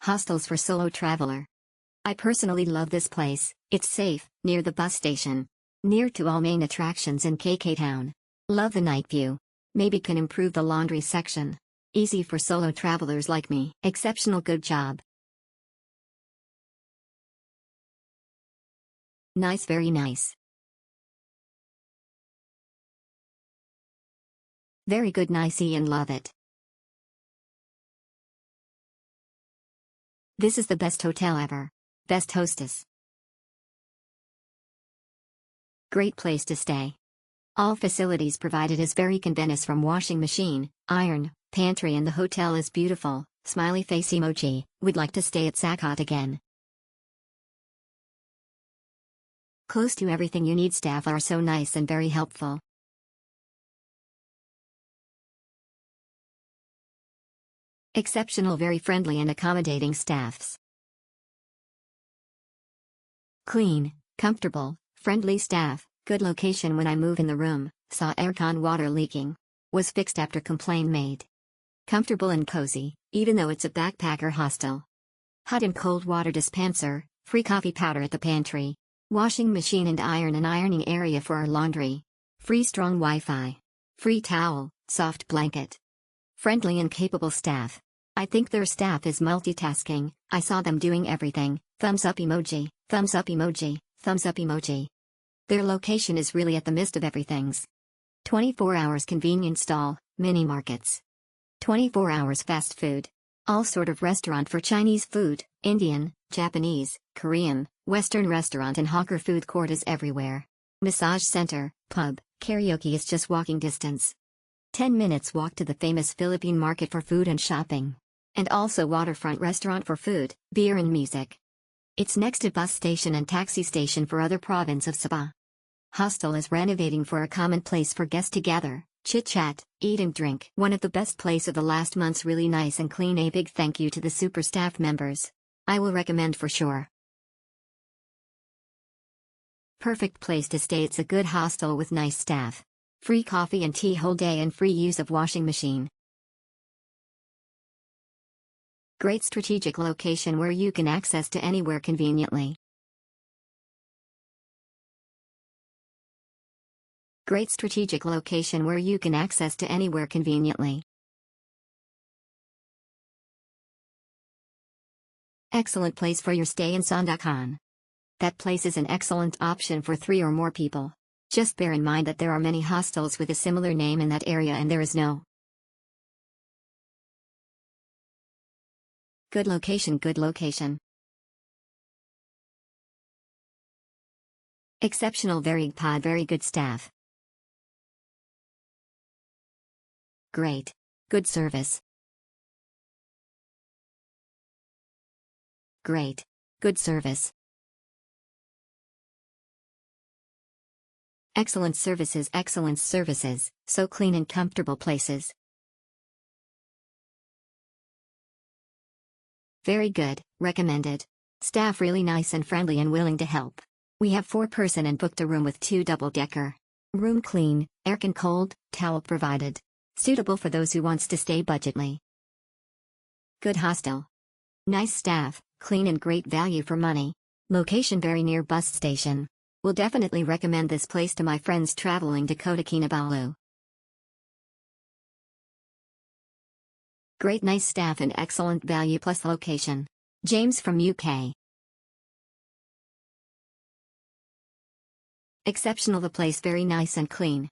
Hostels for solo traveler. I personally love this place. It's safe, near the bus station. Near to all main attractions in KK Town. Love the night view. Maybe can improve the laundry section. Easy for solo travelers like me. Exceptional good job. Nice, very nice. Very good, nice, and love it. This is the best hotel ever. Best hostess. Great place to stay. All facilities provided is very convenient from washing machine, iron, pantry, and the hotel is beautiful. Smiley face emoji. Would like to stay at Sakot again. Close to everything you need. Staff are so nice and very helpful. Exceptional, very friendly and accommodating staffs. Clean, comfortable, friendly staff. Good location. When I move in the room, saw aircon water leaking. Was fixed after complaint made. Comfortable and cozy, even though it's a backpacker hostel. Hot and cold water dispenser, free coffee powder at the pantry. Washing machine and ironing area for our laundry. Free strong Wi-Fi. Free towel, soft blanket. Friendly and capable staff. I think their staff is multitasking. I saw them doing everything. Thumbs up emoji, thumbs up emoji, thumbs up emoji. Their location is really at the midst of everything's. 24 hours convenience stall, mini markets. 24 hours fast food. All sort of restaurant for Chinese food, Indian, Japanese, Korean, Western restaurant and hawker food court is everywhere. Massage center, pub, karaoke is just walking distance. 10 minutes walk to the famous Philippine market for food and shopping. And also waterfront restaurant for food, beer and music. It's next to bus station and taxi station for other province of Sabah. Hostel is renovating for a common place for guests to gather, chit-chat, eat and drink. One of the best place of the last months, really nice and clean. A big thank you to the super staff members. I will recommend for sure. Perfect place to stay. It's a good hostel with nice staff. Free coffee and tea whole day and free use of washing machine. Great strategic location where you can access to anywhere conveniently. Great strategic location where you can access to anywhere conveniently. Excellent place for your stay in Sandakan. That place is an excellent option for 3 or more people. Just bear in mind that there are many hostels with a similar name in that area and there is no. Good location, good location. Exceptional, very pod, very good staff. Great. Good service. Great. Good service. Excellent services, so clean and comfortable places. Very good, recommended. Staff really nice and friendly and willing to help. We have 4-person and booked a room with 2 double-decker. Room clean, aircon cold, towel provided. Suitable for those who wants to stay budgetly. Good hostel. Nice staff, clean and great value for money. Location very near bus station. Will definitely recommend this place to my friends traveling to Kota Kinabalu. Great nice staff and excellent value plus location. James from UK. Exceptional, the place very nice and clean.